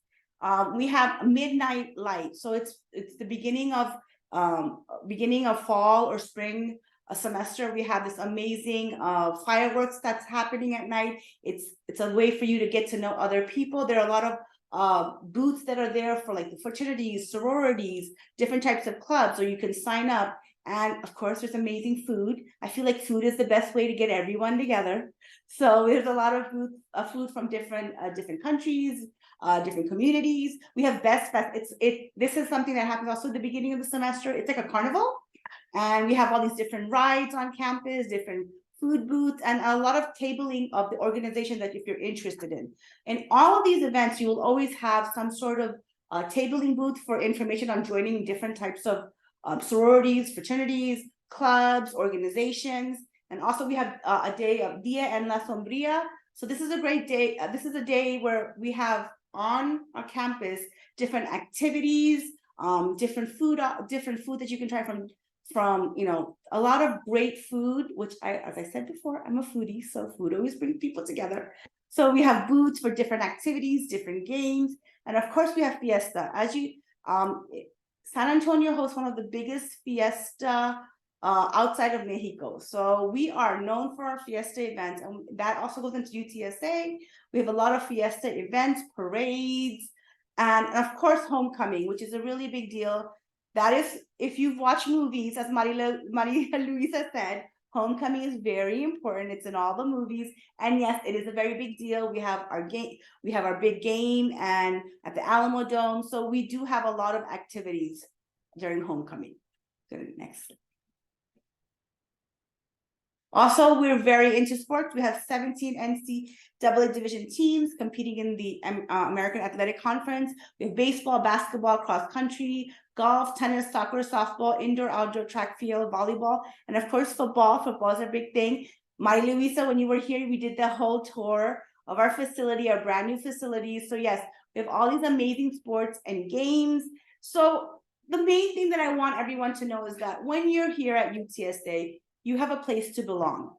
We have midnight light. So it's the beginning of fall or spring a semester. We have this amazing fireworks that's happening at night. It's a way for you to get to know other people. There are a lot of booths that are there for like the fraternities, sororities, different types of clubs, or you can sign up. And of course, there's amazing food. I feel like food is the best way to get everyone together. So there's a lot of food from different countries, different communities. We have Best Fest. This is something that happens also at the beginning of the semester. It's like a carnival, and we have all these different rides on campus, different food booths, and a lot of tabling of the organization that if you're interested in. In all of these events, you will always have some sort of tabling booth for information on joining different types of sororities, fraternities, clubs, organizations. And also we have a day of Dia en la Sombría. So this is a great day. This is a day where we have on our campus different activities, different food that you can try from a lot of great food, which as I said before, I'm a foodie, so food always brings people together. So we have booths for different activities, different games, and of course we have fiesta. San Antonio hosts one of the biggest fiesta outside of Mexico. So we are known for our fiesta events, and that also goes into UTSA. We have a lot of fiesta events, parades, and of course homecoming, which is a really big deal. That is, if you've watched movies, as Maria Luisa said, homecoming is very important. It's in all the movies, and yes, it is a very big deal. We have our big game and at the Alamo Dome. So we do have a lot of activities during homecoming. Good, next. Also, we're very into sports. We have 17 NCAA division teams competing in the American Athletic Conference. We have baseball, basketball, cross country, golf, tennis, soccer, softball, indoor, outdoor, track, field, volleyball, and of course, football. Football is a big thing. Maria Luisa, when you were here, we did the whole tour of our facility, our brand new facilities. So yes, we have all these amazing sports and games. So the main thing that I want everyone to know is that when you're here at UTSA, you have a place to belong.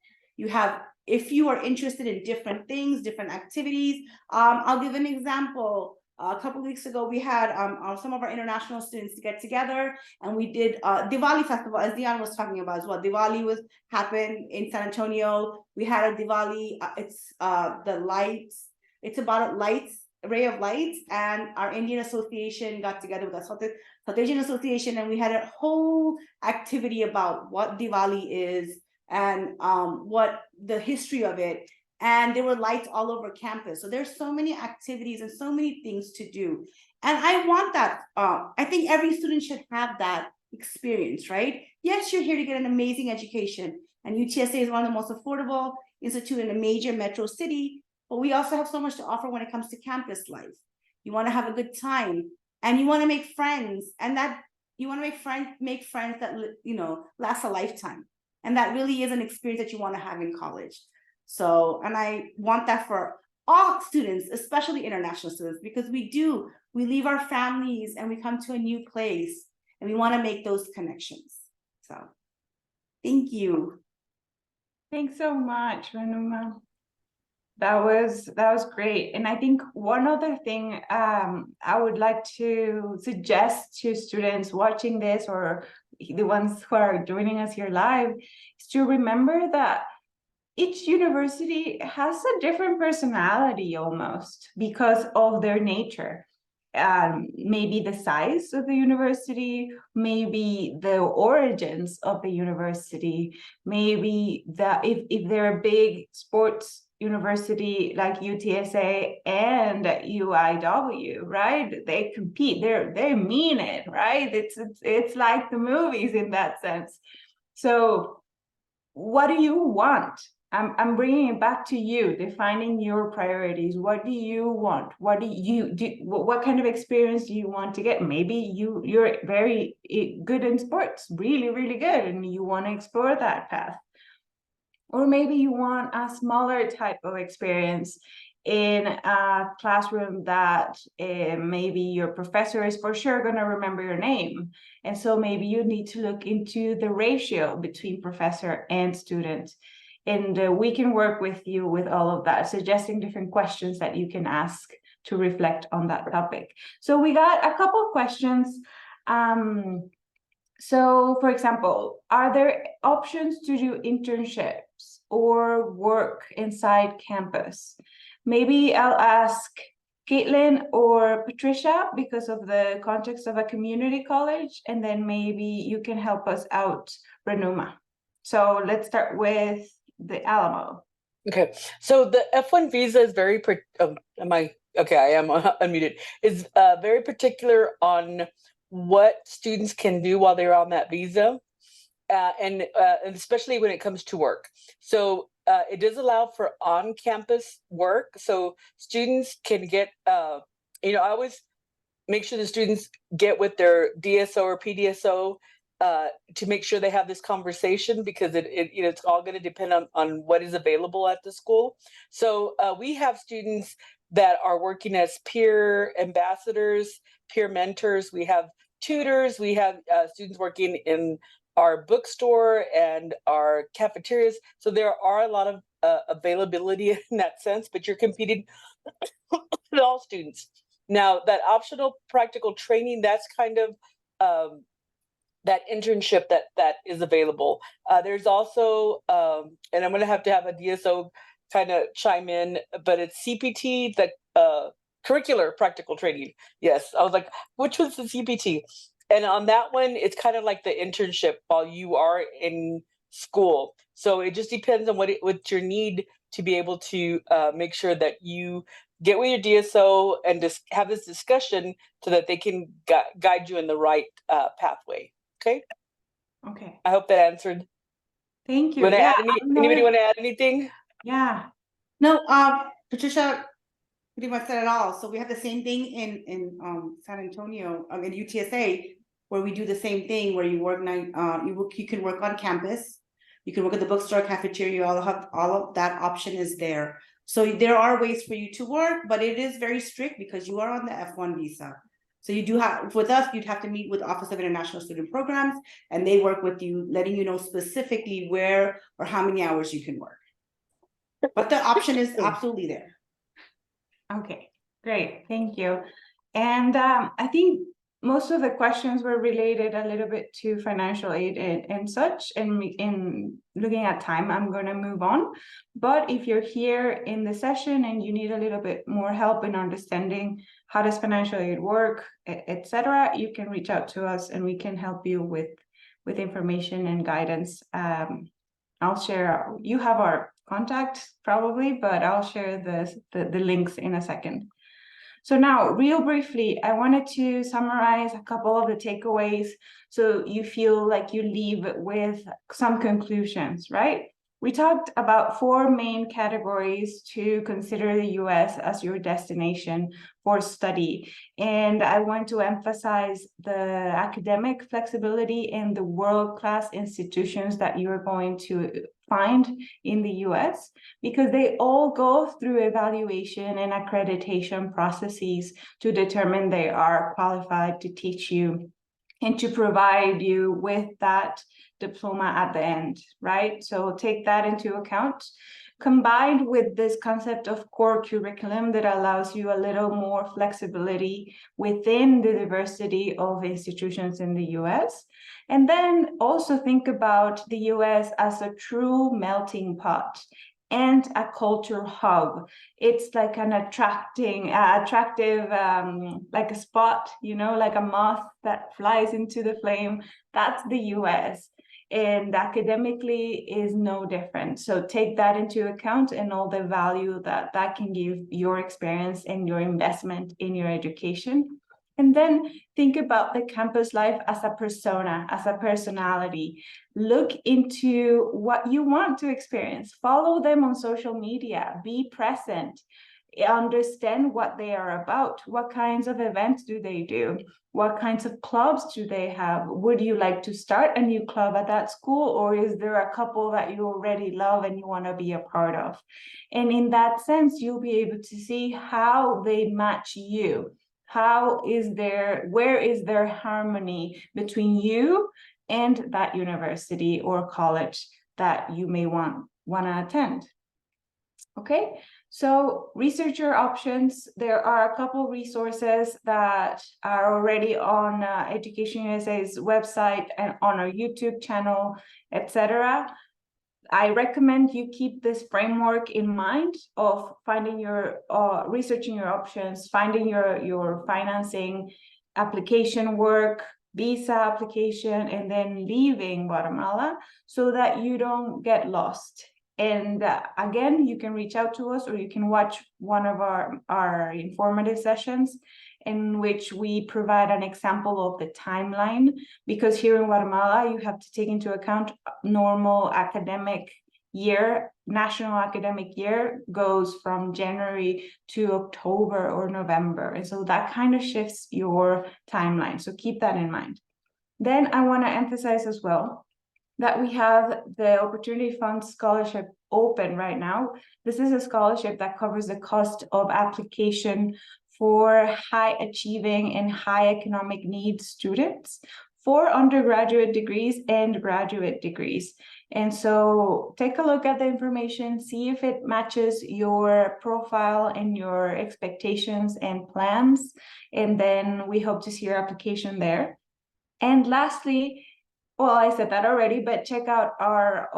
If you are interested in different things, different activities, I'll give an example. A couple of weeks ago, we had some of our international students to get together, and we did Diwali festival, as Dion was talking about as well. Diwali happened in San Antonio. We had a Diwali. It's the lights. It's about lights, array of lights, and our Indian Association got together with us, South Asian Association, and we had a whole activity about what Diwali is and what the history of it. And there were lights all over campus. So there's so many activities and so many things to do. And I want that. I think every student should have that experience, right? Yes, you're here to get an amazing education. And UTSA is one of the most affordable institutes in a major metro city. But we also have so much to offer when it comes to campus life. You want to have a good time, and you want to make friends, and that you want to make friends that last a lifetime. And that really is an experience that you want to have in college. So, and I want that for all students, especially international students, because we leave our families and we come to a new place, and we want to make those connections. So thank you. Thanks so much, Renuma. That was great. And I think one other thing I would like to suggest to students watching this, or the ones who are joining us here live, is to remember that each university has a different personality almost because of their nature. Maybe the size of the university, maybe the origins of the university, maybe if they're a big sports university like UTSA and UIW, right? They compete, they mean it, right? It's like the movies in that sense. So what do you want I'm bringing it back to you, defining your priorities. What do you want? What do you do? What kind of experience do you want to get? Maybe you're very good in sports, really, really good, and you want to explore that path. Or maybe you want a smaller type of experience in a classroom that maybe your professor is for sure going to remember your name. And so maybe you need to look into the ratio between professor and student. And we can work with you with all of that, suggesting different questions that you can ask to reflect on that topic. So we got a couple of questions. So, for example, are there options to do internships or work inside campus? Maybe I'll ask Caitlin or Patricia because of the context of a community college, and then maybe you can help us out, Renuma. So let's start with the Alamo. Okay, so the F1 visa is very, am I, okay, I am unmuted, is very particular on what students can do while they're on that visa, and especially when it comes to work. So it does allow for on-campus work, so students can get, I always make sure the students get with their DSO or PDSO to make sure they have this conversation, because it's all going to depend on what is available at the school. So we have students that are working as peer ambassadors, peer mentors. We have tutors. We have students working in our bookstore and our cafeterias. So there are a lot of availability in that sense, but you're competing with all students. Now, that optional practical training, that's kind of that internship that is available. There's also, and I'm going to have a DSO kind of chime in, but it's CPT, the curricular practical training. Yes, I was like, which was the CPT? And on that one, it's kind of like the internship while you are in school. So it just depends on what your need to be able to make sure that you get with your DSO and just have this discussion so that they can guide you in the right pathway. Okay. Okay. I hope that answered. Thank you. Anybody want to add anything? Yeah. No, Patricia pretty much said it all. So we have the same thing in San Antonio, in UTSA, where we do the same thing, where you work you can work on campus, you can work at the bookstore, cafeteria, all of that option is there. So there are ways for you to work, but it is very strict because you are on the F1 visa. So you do have, with us, you'd have to meet with the Office of International Student Programs, and they work with you, letting you know specifically where or how many hours you can work. But the option is absolutely there. Okay, great, thank you. And I think most of the questions were related a little bit to financial aid and such, and in looking at time, I'm going to move on. But if you're here in the session and you need a little bit more help in understanding how does financial aid work, etc., you can reach out to us and we can help you with information and guidance. I'll share, you have our contact probably, but I'll share the links in a second. So now, real briefly, I wanted to summarize a couple of the takeaways so you feel like you leave with some conclusions, right? We talked about 4 main categories to consider the US as your destination for study. And I want to emphasize the academic flexibility and the world-class institutions that you're going to find in the US, because they all go through evaluation and accreditation processes to determine they are qualified to teach you and to provide you with that diploma at the end, right? So take that into account, combined with this concept of core curriculum that allows you a little more flexibility within the diversity of institutions in the US. And then also think about the US as a true melting pot and a culture hub. It's like an attractive, like a spot, like a moth that flies into the flame. That's the US. And academically is no different. So take that into account and all the value that can give your experience and your investment in your education. And then think about the campus life as a persona, as a personality. Look into what you want to experience. Follow them on social media. Be present. Understand what they are about. What kinds of events do they do? What kinds of clubs do they have? Would you like to start a new club at that school, or is there a couple that you already love and you want to be a part of? And in that sense, you'll be able to see how they match you. Where is there harmony between you and that university or college that you may want to attend? Okay, so research your options. There are a couple resources that are already on Education USA's website and on our YouTube channel, etc. I recommend you keep this framework in mind of finding your, researching your options, finding your financing, application work, visa application, and then leaving Guatemala so that you don't get lost. And again, you can reach out to us, or you can watch one of our informative sessions in which we provide an example of the timeline, because here in Guatemala, you have to take into account normal academic year, national academic year goes from January to October or November. And so that kind of shifts your timeline. So keep that in mind. Then I want to emphasize as well that we have the Opportunity Fund Scholarship open right now. This is a scholarship that covers the cost of application for high achieving and high economic needs students for undergraduate degrees and graduate degrees. And so take a look at the information, see if it matches your profile and your expectations and plans. And then we hope to see your application there. And lastly, well, I said that already, but check out our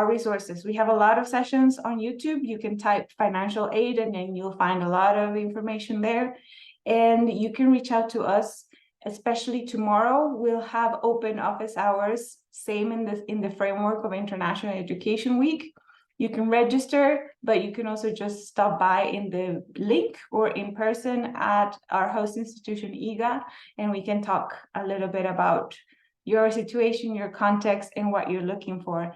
resources. We have a lot of sessions on YouTube. You can type financial aid and then you'll find a lot of information there. And you can reach out to us, especially tomorrow. We'll have open office hours, same in the framework of International Education Week. You can register, but you can also just stop by in the link or in person at our host institution, IGA, and we can talk a little bit about your situation, your context, and what you're looking for.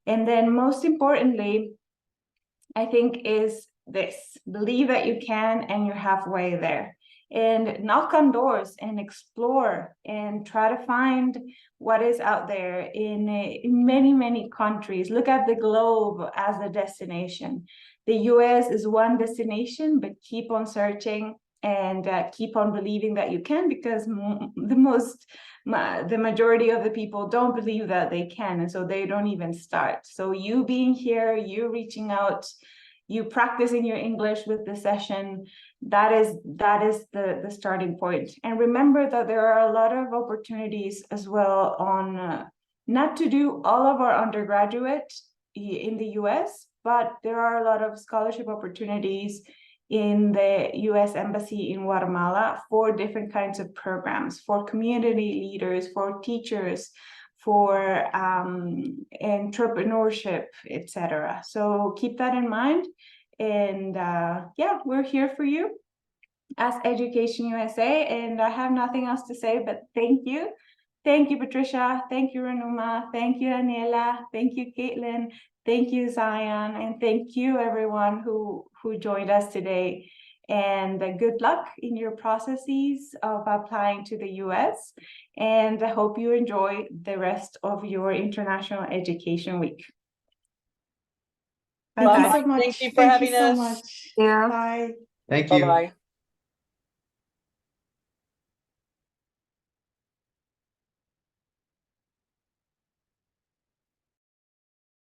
And then most importantly, I think is this: believe that you can and you're halfway there. And knock on doors and explore and try to find what is out there in many, many countries. Look at the globe as a destination. The US is one destination, but keep on searching and keep on believing that you can, because the majority of the people don't believe that they can, and so they don't even start. So you being here, you reaching out, you practicing your English with the session, that is the starting point. And remember that there are a lot of opportunities as well on not to do all of our undergraduate in the US, but there are a lot of scholarship opportunities in the US Embassy in Guatemala for different kinds of programs, for community leaders, for teachers, for entrepreneurship, etc. So keep that in mind. And yeah, we're here for you as Education USA. And I have nothing else to say, but thank you. Thank you, Patricia. Thank you, Renuma. Thank you, Daniela. Thank you, Caitlin. Thank you, Zion. And thank you, everyone who joined us today. And good luck in your processes of applying to the US. And I hope you enjoy the rest of your International Education Week. Thank you Bye. so much. Thank you for having us. So much. Yeah. Bye. Thank you. Bye-bye.